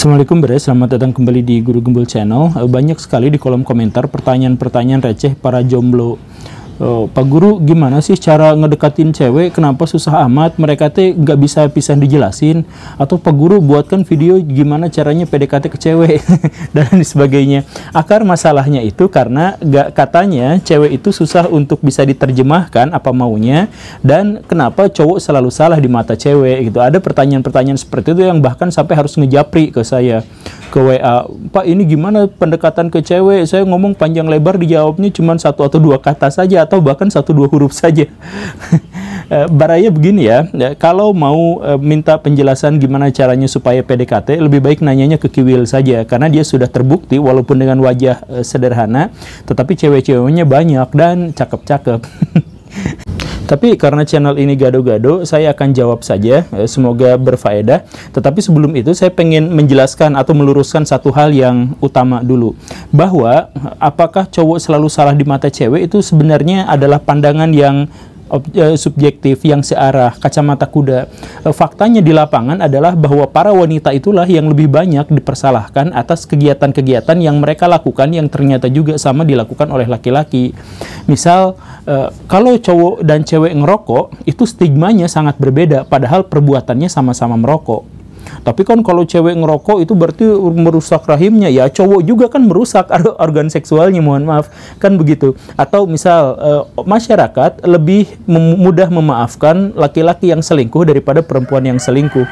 Assalamualaikum Bre, selamat datang kembali di Guru Gembul Channel. Banyak sekali di kolom komentar pertanyaan-pertanyaan receh para jomblo. Pak Guru, gimana sih cara ngedekatin cewek? Kenapa susah amat? Mereka teh nggak bisa pisah dijelasin. Atau Pak Guru buatkan video gimana caranya PDKT ke cewek dan sebagainya. Akar masalahnya itu karena katanya cewek itu susah untuk bisa diterjemahkan apa maunya, dan kenapa cowok selalu salah di mata cewek gitu. Ada pertanyaan-pertanyaan seperti itu yang bahkan sampai harus ngejapri ke saya, ke WA. Pak, ini gimana pendekatan ke cewek? Saya ngomong panjang lebar, dijawabnya cuma 1 atau 2 kata saja, atau bahkan 1-2 huruf saja. Baraya begini ya, kalau mau minta penjelasan gimana caranya supaya PDKT, lebih baik nanyanya ke Kiwil saja, karena dia sudah terbukti walaupun dengan wajah sederhana, tetapi cewek-ceweknya banyak dan cakep-cakep. Tapi karena channel ini gado-gado, saya akan jawab saja, semoga berfaedah. Tetapi sebelum itu saya pengen menjelaskan atau meluruskan satu hal yang utama dulu, bahwa apakah cowok selalu salah di mata cewek itu sebenarnya adalah pandangan yang subjektif, yang searah, kacamata kuda. Faktanya di lapangan adalah bahwa para wanita itulah yang lebih banyak dipersalahkan atas kegiatan-kegiatan yang mereka lakukan yang ternyata juga sama dilakukan oleh laki-laki. Misal, kalau cowok dan cewek ngerokok, itu stigmanya sangat berbeda, padahal perbuatannya sama-sama merokok. Tapi kan kalau cewek ngerokok itu berarti merusak rahimnya, ya cowok juga kan merusak organ seksualnya, mohon maaf, kan begitu. Atau misal masyarakat lebih mudah memaafkan laki-laki yang selingkuh daripada perempuan yang selingkuh,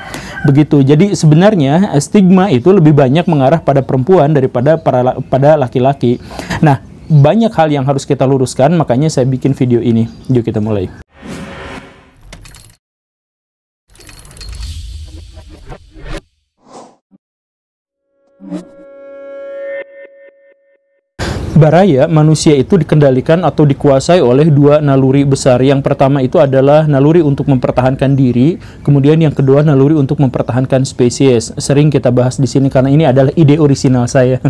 begitu. Jadi sebenarnya stigma itu lebih banyak mengarah pada perempuan daripada pada laki-laki. Nah, banyak hal yang harus kita luruskan, makanya saya bikin video ini. Yuk kita mulai. Baraya, manusia itu dikendalikan atau dikuasai oleh 2 naluri besar. Yang pertama itu adalah naluri untuk mempertahankan diri, kemudian yang kedua naluri untuk mempertahankan spesies. Sering kita bahas di sini karena ini adalah ide orisinal saya.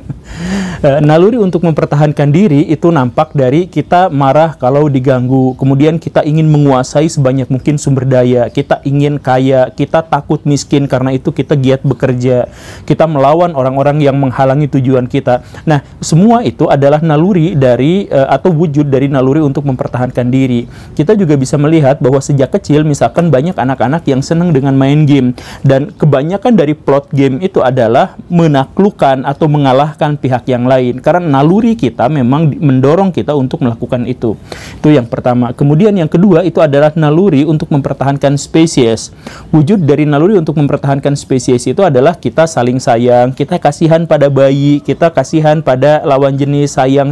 Naluri untuk mempertahankan diri itu nampak dari kita marah kalau diganggu, kemudian kita ingin menguasai sebanyak mungkin sumber daya, kita ingin kaya, kita takut miskin, karena itu kita giat bekerja, kita melawan orang-orang yang menghalangi tujuan kita. Nah, semua itu adalah naluri dari atau wujud dari naluri untuk mempertahankan diri. Kita juga bisa melihat bahwa sejak kecil misalkan banyak anak-anak yang senang dengan main game, dan kebanyakan dari plot game itu adalah menaklukkan atau mengalahkan pihak yang lain, karena naluri kita memang mendorong kita untuk melakukan itu. Itu yang pertama. Kemudian yang kedua itu adalah naluri untuk mempertahankan spesies. Wujud dari naluri untuk mempertahankan spesies itu adalah kita saling sayang, kita kasihan pada bayi, kita kasihan pada lawan jenis, sayang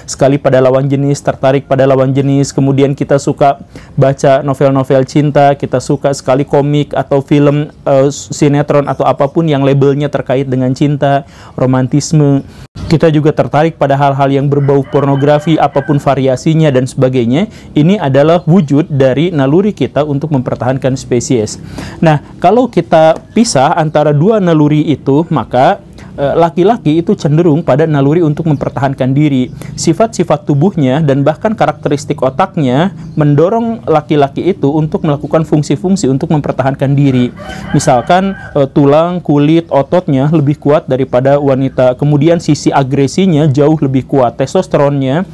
sekali pada lawan jenis, tertarik pada lawan jenis, kemudian kita suka baca novel-novel cinta, kita suka sekali komik atau film, sinetron atau apapun yang labelnya terkait dengan cinta, romantisme. Kita juga tertarik pada hal-hal yang berbau pornografi, apapun variasinya dan sebagainya. Ini adalah wujud dari naluri kita untuk mempertahankan spesies. Nah, kalau kita pisah antara 2 naluri itu, maka laki-laki itu cenderung pada naluri untuk mempertahankan diri. Sifat-sifat tubuhnya dan bahkan karakteristik otaknya mendorong laki-laki itu untuk melakukan fungsi-fungsi untuk mempertahankan diri. Misalkan tulang, kulit, ototnya lebih kuat daripada wanita. Kemudian sisi agresinya jauh lebih kuat. Testosteronnya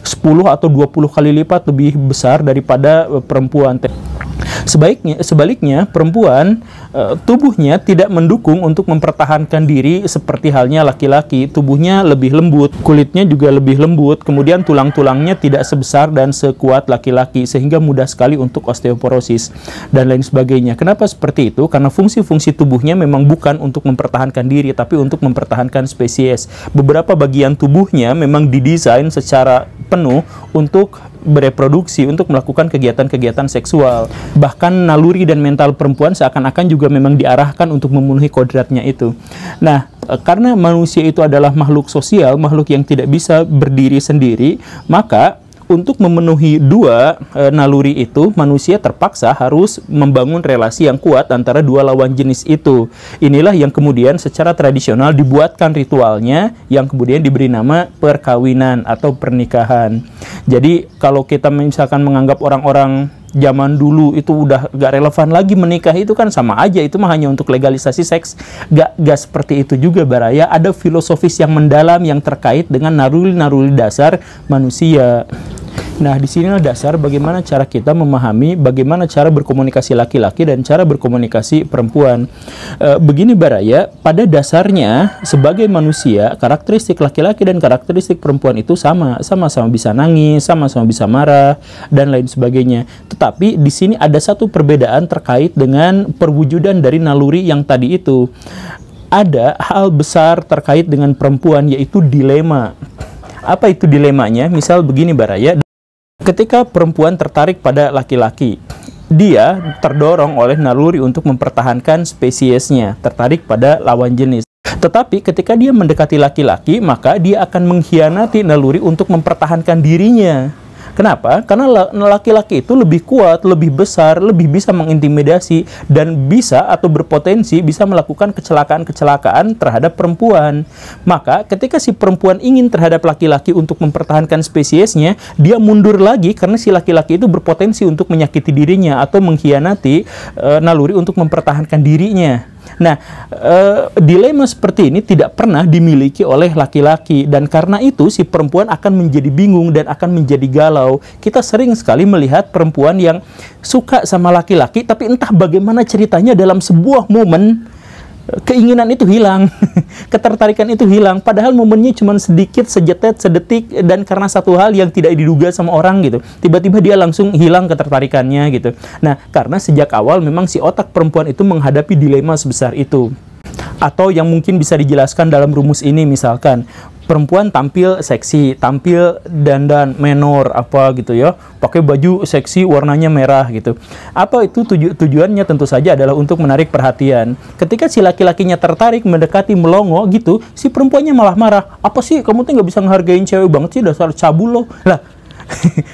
10 atau 20 kali lipat lebih besar daripada perempuan. Sebaliknya, perempuan tubuhnya tidak mendukung untuk mempertahankan diri seperti halnya laki-laki. Tubuhnya lebih lembut, kulitnya juga lebih lembut, kemudian tulang-tulangnya tidak sebesar dan sekuat laki-laki, sehingga mudah sekali untuk osteoporosis dan lain sebagainya. Kenapa seperti itu? Karena fungsi-fungsi tubuhnya memang bukan untuk mempertahankan diri, tapi untuk mempertahankan spesies. Beberapa bagian tubuhnya memang didesain secara penuh untuk bereproduksi, untuk melakukan kegiatan-kegiatan seksual. Bahkan naluri dan mental perempuan seakan-akan juga memang diarahkan untuk memenuhi kodratnya itu. Nah, karena manusia itu adalah makhluk sosial, makhluk yang tidak bisa berdiri sendiri, maka untuk memenuhi 2 naluri itu, manusia terpaksa harus membangun relasi yang kuat antara 2 lawan jenis itu. Inilah yang kemudian secara tradisional dibuatkan ritualnya, yang kemudian diberi nama perkawinan atau pernikahan. Jadi kalau kita misalkan menganggap orang-orang zaman dulu itu udah gak relevan lagi menikah, itu kan sama aja, itu mah hanya untuk legalisasi seks. Gak seperti itu juga Baraya, ada filosofis yang mendalam yang terkait dengan naluri-naluri dasar manusia. Nah, di sinilah dasar bagaimana cara kita memahami bagaimana cara berkomunikasi laki-laki dan cara berkomunikasi perempuan. Begini Baraya, pada dasarnya sebagai manusia, karakteristik laki-laki dan karakteristik perempuan itu sama-sama bisa nangis, sama-sama bisa marah, dan lain sebagainya. Tetapi di sini ada satu perbedaan terkait dengan perwujudan dari naluri yang tadi itu. Ada hal besar terkait dengan perempuan, yaitu dilema. Apa itu dilemanya? Misal begini Baraya, ketika perempuan tertarik pada laki-laki, dia terdorong oleh naluri untuk mempertahankan spesiesnya, tertarik pada lawan jenis. Tetapi ketika dia mendekati laki-laki, maka dia akan mengkhianati naluri untuk mempertahankan dirinya. Kenapa? Karena laki-laki itu lebih kuat, lebih besar, lebih bisa mengintimidasi, dan bisa atau berpotensi bisa melakukan kecelakaan-kecelakaan terhadap perempuan. Maka ketika si perempuan ingin terhadap laki-laki untuk mempertahankan spesiesnya, dia mundur lagi karena si laki-laki itu berpotensi untuk menyakiti dirinya atau mengkhianati naluri untuk mempertahankan dirinya. Nah, dilema seperti ini tidak pernah dimiliki oleh laki-laki, dan karena itu si perempuan akan menjadi bingung dan akan menjadi galau. Kita sering sekali melihat perempuan yang suka sama laki-laki, tapi entah bagaimana ceritanya dalam sebuah momen keinginan itu hilang, ketertarikan itu hilang, padahal momennya cuma sedikit, sejetet, sedetik, dan karena satu hal yang tidak diduga sama orang gitu, tiba-tiba dia langsung hilang ketertarikannya gitu. Nah, karena sejak awal memang si otak perempuan itu menghadapi dilema sebesar itu. Atau yang mungkin bisa dijelaskan dalam rumus ini, misalkan perempuan tampil seksi, tampil dandan menor apa gitu ya, pakai baju seksi warnanya merah gitu. Apa itu tujuannya? Tentu saja adalah untuk menarik perhatian. Ketika si laki-lakinya tertarik, mendekati, melongo gitu, si perempuannya malah marah. Apa sih kamu tuh nggak bisa ngehargain cewek banget sih, dasar cabul lo. Lah,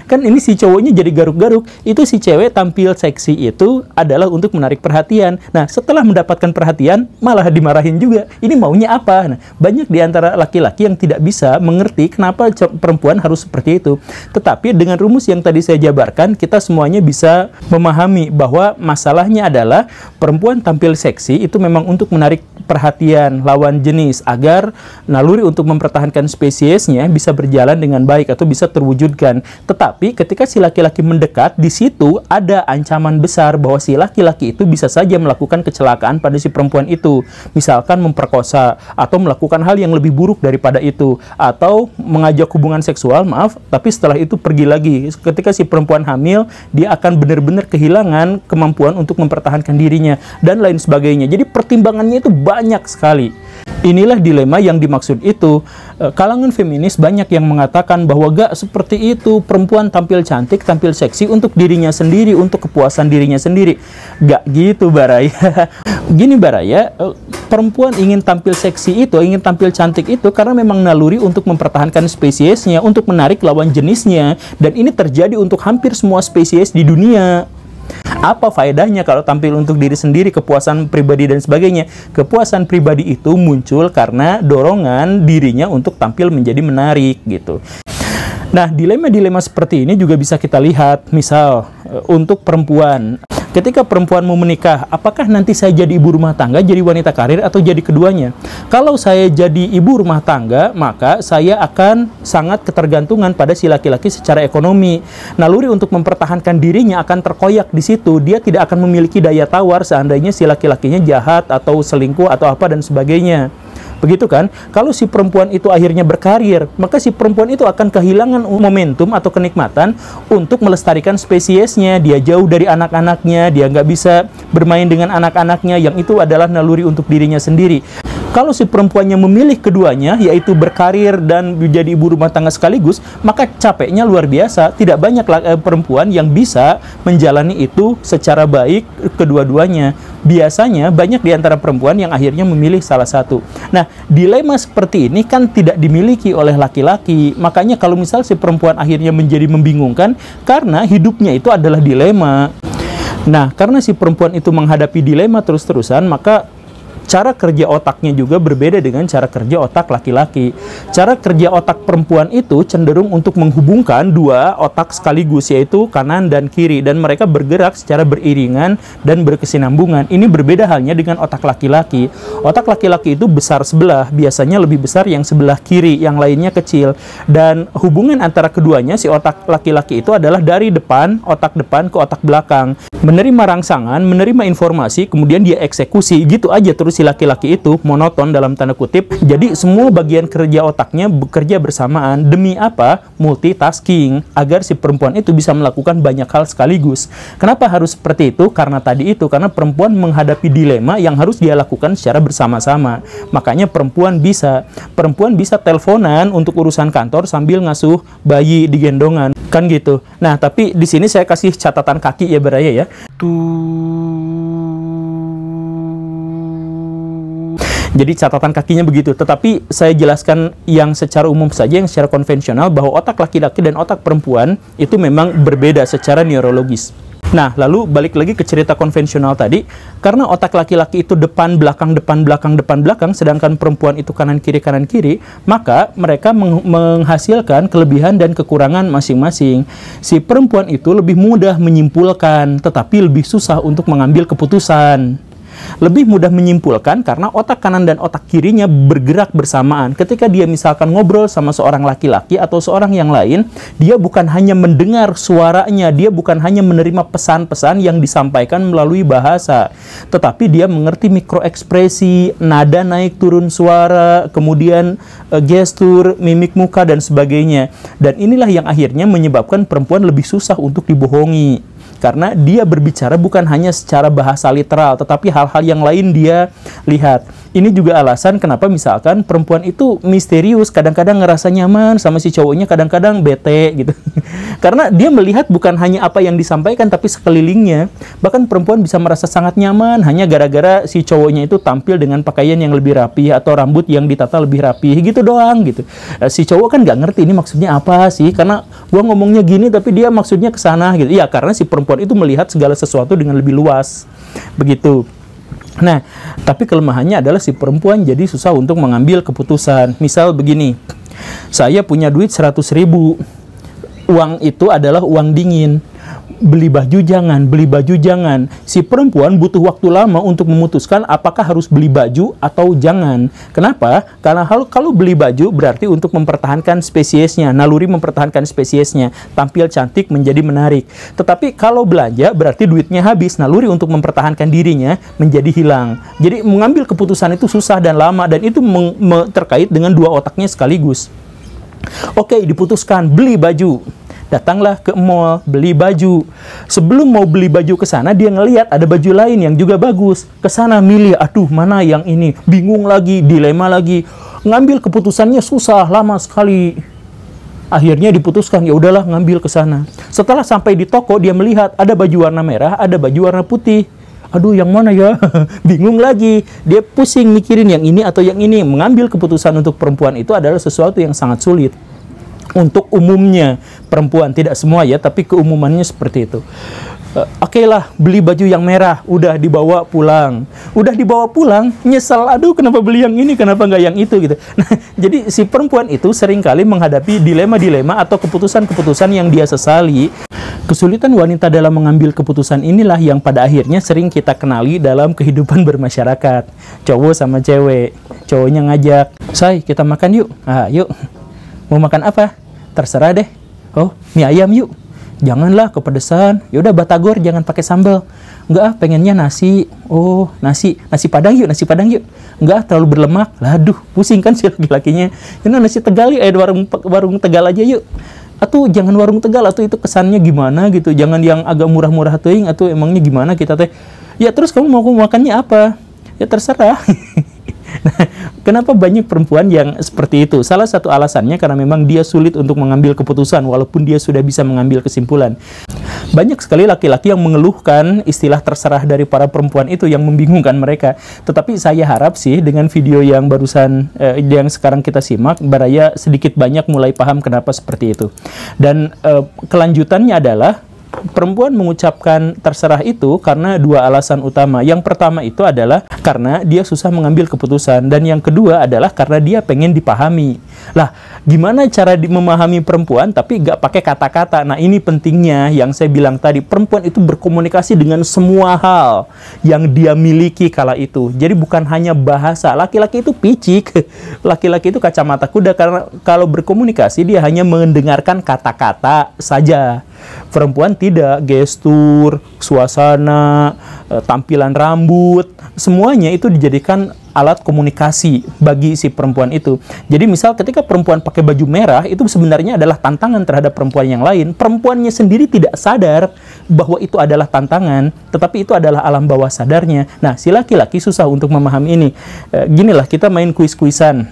kan ini si cowoknya jadi garuk-garuk. Itu si cewek tampil seksi itu adalah untuk menarik perhatian. Nah, setelah mendapatkan perhatian malah dimarahin juga. Ini maunya apa? Nah, banyak di antara laki-laki yang tidak bisa mengerti kenapa perempuan harus seperti itu. Tetapi dengan rumus yang tadi saya jabarkan, kita semuanya bisa memahami bahwa masalahnya adalah perempuan tampil seksi itu memang untuk menarik perhatian lawan jenis agar naluri untuk mempertahankan spesiesnya bisa berjalan dengan baik atau bisa terwujudkan. Tetapi ketika si laki-laki mendekat, di situ ada ancaman besar bahwa si laki-laki itu bisa saja melakukan kecelakaan pada si perempuan itu. Misalkan memperkosa atau melakukan hal yang lebih buruk daripada itu, atau mengajak hubungan seksual, tapi setelah itu pergi lagi. Ketika si perempuan hamil, dia akan benar-benar kehilangan kemampuan untuk mempertahankan dirinya dan lain sebagainya. Jadi pertimbangannya itu banyak sekali. Inilah dilema yang dimaksud itu. Kalangan feminis banyak yang mengatakan bahwa gak seperti itu, perempuan tampil cantik, tampil seksi untuk dirinya sendiri, untuk kepuasan dirinya sendiri. Gak gitu Baraya. Gini Baraya, perempuan ingin tampil seksi itu, ingin tampil cantik itu karena memang naluri untuk mempertahankan spesiesnya, untuk menarik lawan jenisnya. Dan ini terjadi untuk hampir semua spesies di dunia. Apa faedahnya kalau tampil untuk diri sendiri, kepuasan pribadi dan sebagainya? Kepuasan pribadi itu muncul karena dorongan dirinya untuk tampil menjadi menarik gitu. Nah, dilema-dilema seperti ini juga bisa kita lihat. Misal untuk perempuan, ketika perempuan mau menikah, apakah nanti saya jadi ibu rumah tangga, jadi wanita karir, atau jadi keduanya? Kalau saya jadi ibu rumah tangga, maka saya akan sangat ketergantungan pada si laki-laki secara ekonomi. Naluri untuk mempertahankan dirinya akan terkoyak di situ. Dia tidak akan memiliki daya tawar seandainya si laki-lakinya jahat atau selingkuh atau apa dan sebagainya. Begitu kan? Kalau si perempuan itu akhirnya berkarir, maka si perempuan itu akan kehilangan momentum atau kenikmatan untuk melestarikan spesiesnya. Dia jauh dari anak-anaknya, dia nggak bisa bermain dengan anak-anaknya, yang itu adalah naluri untuk dirinya sendiri. Kalau si perempuannya memilih keduanya, yaitu berkarir dan menjadi ibu rumah tangga sekaligus, maka capeknya luar biasa. Tidak banyak perempuan yang bisa menjalani itu secara baik kedua-duanya. Biasanya banyak di antara perempuan yang akhirnya memilih salah satu. Nah, dilema seperti ini kan tidak dimiliki oleh laki-laki. Makanya kalau misal si perempuan akhirnya menjadi membingungkan, karena hidupnya itu adalah dilema. Nah, karena si perempuan itu menghadapi dilema terus-terusan, maka cara kerja otaknya juga berbeda dengan cara kerja otak laki-laki. Cara kerja otak perempuan itu cenderung untuk menghubungkan dua otak sekaligus, yaitu kanan dan kiri, dan mereka bergerak secara beriringan dan berkesinambungan. Ini berbeda halnya dengan otak laki-laki. Otak laki-laki itu besar sebelah, biasanya lebih besar yang sebelah kiri, yang lainnya kecil. Dan hubungan antara keduanya, si otak laki-laki itu adalah dari depan, otak depan ke otak belakang. Menerima rangsangan, menerima informasi, kemudian dia eksekusi, gitu aja terus si laki-laki itu, monoton dalam tanda kutip. Jadi semua bagian kerja otaknya bekerja bersamaan. Demi apa? Multitasking, agar si perempuan itu bisa melakukan banyak hal sekaligus. Kenapa harus seperti itu? Karena tadi itu, karena perempuan menghadapi dilema yang harus dia lakukan secara bersama-sama. Makanya perempuan bisa teleponan untuk urusan kantor sambil ngasuh bayi di gendongan, kan gitu. Nah, tapi di sini saya kasih catatan kaki ya, Baraya ya. Jadi catatan kakinya begitu, tetapi saya jelaskan yang secara umum saja, yang secara konvensional, bahwa otak laki-laki dan otak perempuan itu memang berbeda secara neurologis. Nah, lalu balik lagi ke cerita konvensional tadi, karena otak laki-laki itu depan, belakang, depan, belakang, depan, belakang, sedangkan perempuan itu kanan, kiri, maka mereka menghasilkan kelebihan dan kekurangan masing-masing. Si perempuan itu lebih mudah menyimpulkan, tetapi lebih susah untuk mengambil keputusan. Lebih mudah menyimpulkan karena otak kanan dan otak kirinya bergerak bersamaan. Ketika dia misalkan ngobrol sama seorang laki-laki atau seorang yang lain, dia bukan hanya mendengar suaranya, dia bukan hanya menerima pesan-pesan yang disampaikan melalui bahasa, tetapi dia mengerti mikroekspresi, nada naik turun suara, kemudian gestur, mimik muka, dan sebagainya. Dan inilah yang akhirnya menyebabkan perempuan lebih susah untuk dibohongi. Karena dia berbicara bukan hanya secara bahasa literal, tetapi hal-hal yang lain dia lihat. Ini juga alasan kenapa misalkan perempuan itu misterius, kadang-kadang ngerasa nyaman sama si cowoknya, kadang-kadang bete gitu. Karena dia melihat bukan hanya apa yang disampaikan, tapi sekelilingnya. Bahkan perempuan bisa merasa sangat nyaman hanya gara-gara si cowoknya itu tampil dengan pakaian yang lebih rapi atau rambut yang ditata lebih rapi, gitu doang gitu. Si cowok kan nggak ngerti ini maksudnya apa sih, karena gua ngomongnya gini tapi dia maksudnya ke sana gitu. Ya karena si perempuan itu melihat segala sesuatu dengan lebih luas. Begitu. Nah, tapi kelemahannya adalah si perempuan jadi susah untuk mengambil keputusan. Misal begini, saya punya duit 100.000. Uang itu adalah uang dingin. Beli baju jangan. Si perempuan butuh waktu lama untuk memutuskan apakah harus beli baju atau jangan. Kenapa? Karena kalau beli baju berarti untuk mempertahankan spesiesnya, naluri mempertahankan spesiesnya, tampil cantik, menjadi menarik. Tetapi kalau belanja berarti duitnya habis, naluri untuk mempertahankan dirinya menjadi hilang. Jadi mengambil keputusan itu susah dan lama, dan itu terkait dengan dua otaknya sekaligus. Oke, diputuskan beli baju. Datanglah ke mall, beli baju. Sebelum mau beli baju ke sana, dia ngelihat ada baju lain yang juga bagus. Ke sana milih, aduh mana yang ini? Bingung lagi, dilema lagi. Ngambil keputusannya susah, lama sekali. Akhirnya diputuskan, ya udahlah ngambil ke sana. Setelah sampai di toko, dia melihat ada baju warna merah, ada baju warna putih. Aduh, yang mana ya? Bingung lagi. Dia pusing mikirin yang ini atau yang ini. Mengambil keputusan untuk perempuan itu adalah sesuatu yang sangat sulit. Untuk umumnya perempuan, tidak semua ya, tapi keumumannya seperti itu. Oke lah, beli baju yang merah, udah dibawa pulang. Udah dibawa pulang, nyesel, aduh kenapa beli yang ini, kenapa nggak yang itu gitu. Nah, jadi si perempuan itu seringkali menghadapi dilema-dilema atau keputusan-keputusan yang dia sesali. Kesulitan wanita dalam mengambil keputusan inilah yang pada akhirnya sering kita kenali dalam kehidupan bermasyarakat. Cowok sama cewek, cowoknya ngajak, "Say, kita makan yuk." Ah, yuk. Mau makan apa? Terserah deh. Oh, mie ayam yuk. Janganlah kepedesan. Yaudah batagor, jangan pakai sambal. Enggak, pengennya nasi. Oh, nasi padang yuk, nasi padang yuk. Enggak, terlalu berlemak. Laduh, pusing kan si laki-lakinya. Ini nasi Tegal yuk, warung Tegal aja yuk. Atau jangan warung Tegal, atau itu kesannya gimana gitu. Jangan yang agak murah-murah teuing, atau emangnya gimana kita teh. Ya terus kamu mau makannya apa? Ya terserah. Nah, kenapa banyak perempuan yang seperti itu? Salah satu alasannya karena memang dia sulit untuk mengambil keputusan walaupun dia sudah bisa mengambil kesimpulan. Banyak sekali laki-laki yang mengeluhkan istilah terserah dari para perempuan itu yang membingungkan mereka. Tetapi saya harap sih dengan video yang barusan yang sekarang kita simak, Baraya sedikit banyak mulai paham kenapa seperti itu. Dan kelanjutannya adalah perempuan mengucapkan terserah itu karena dua alasan utama. Yang pertama itu adalah karena dia susah mengambil keputusan, dan yang kedua adalah karena dia pengen dipahami. Lah, gimana cara memahami perempuan tapi nggak pakai kata-kata? Nah, ini pentingnya yang saya bilang tadi, perempuan itu berkomunikasi dengan semua hal yang dia miliki kala itu. Jadi bukan hanya bahasa. Laki-laki itu picik, laki-laki itu kacamata kuda, karena kalau berkomunikasi dia hanya mendengarkan kata-kata saja. Perempuan tidak, gestur, suasana, tampilan rambut, semuanya itu dijadikan alat komunikasi bagi si perempuan itu. Jadi misal ketika perempuan pakai baju merah, itu sebenarnya adalah tantangan terhadap perempuan yang lain. Perempuannya sendiri tidak sadar bahwa itu adalah tantangan, tetapi itu adalah alam bawah sadarnya. Nah, si laki-laki susah untuk memahami ini. Ginilah, kita main kuis-kuisan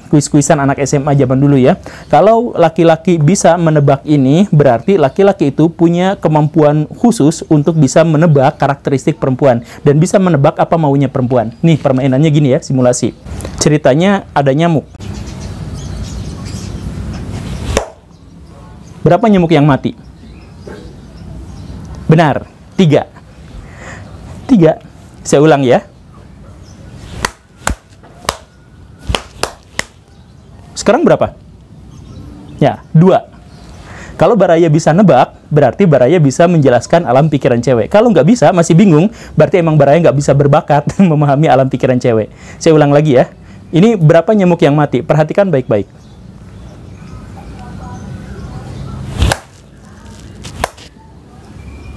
anak SMA zaman dulu ya. Kalau laki-laki bisa menebak ini, berarti laki-laki itu punya kemampuan khusus untuk bisa menebak karakteristik perempuan dan bisa menebak apa maunya perempuan. Nih, permainannya gini ya, simulasi. Ceritanya ada nyamuk. Berapa nyamuk yang mati? Benar, 3. 3. Saya ulang ya. Sekarang berapa? Ya, 2. Kalau Baraya bisa nebak, berarti Baraya bisa menjelaskan alam pikiran cewek. Kalau nggak bisa, masih bingung, berarti emang Baraya nggak bisa berbakat memahami alam pikiran cewek. Saya ulang lagi ya. Ini berapa nyamuk yang mati? Perhatikan baik-baik.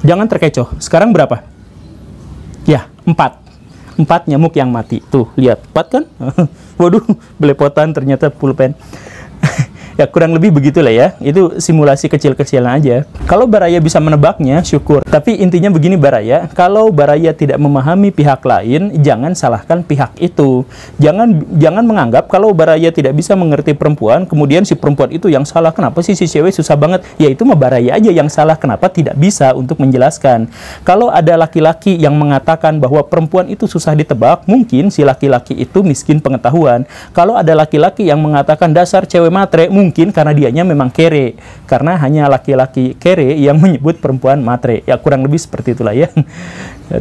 Jangan terkecoh. Sekarang berapa? Ya, 4. 4 nyamuk yang mati. Tuh, lihat. 4 kan? Waduh, belepotan ternyata pulpen. Ya, kurang lebih begitulah ya. Itu simulasi kecil-kecilan aja. Kalau Baraya bisa menebaknya, syukur. Tapi intinya begini Baraya, kalau Baraya tidak memahami pihak lain, jangan salahkan pihak itu. Jangan menganggap kalau Baraya tidak bisa mengerti perempuan, kemudian si perempuan itu yang salah. Kenapa sih si cewek susah banget? Ya itu mah Baraya aja yang salah. Kenapa tidak bisa untuk menjelaskan? Kalau ada laki-laki yang mengatakan bahwa perempuan itu susah ditebak, mungkin si laki-laki itu miskin pengetahuan. Kalau ada laki-laki yang mengatakan dasar cewek matre, mungkin karena dianya memang kere, karena hanya laki-laki kere yang menyebut perempuan matre. Ya kurang lebih seperti itulah ya.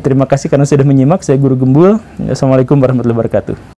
Terima kasih karena sudah menyimak. Saya Guru Gembul. Assalamualaikum warahmatullahi wabarakatuh.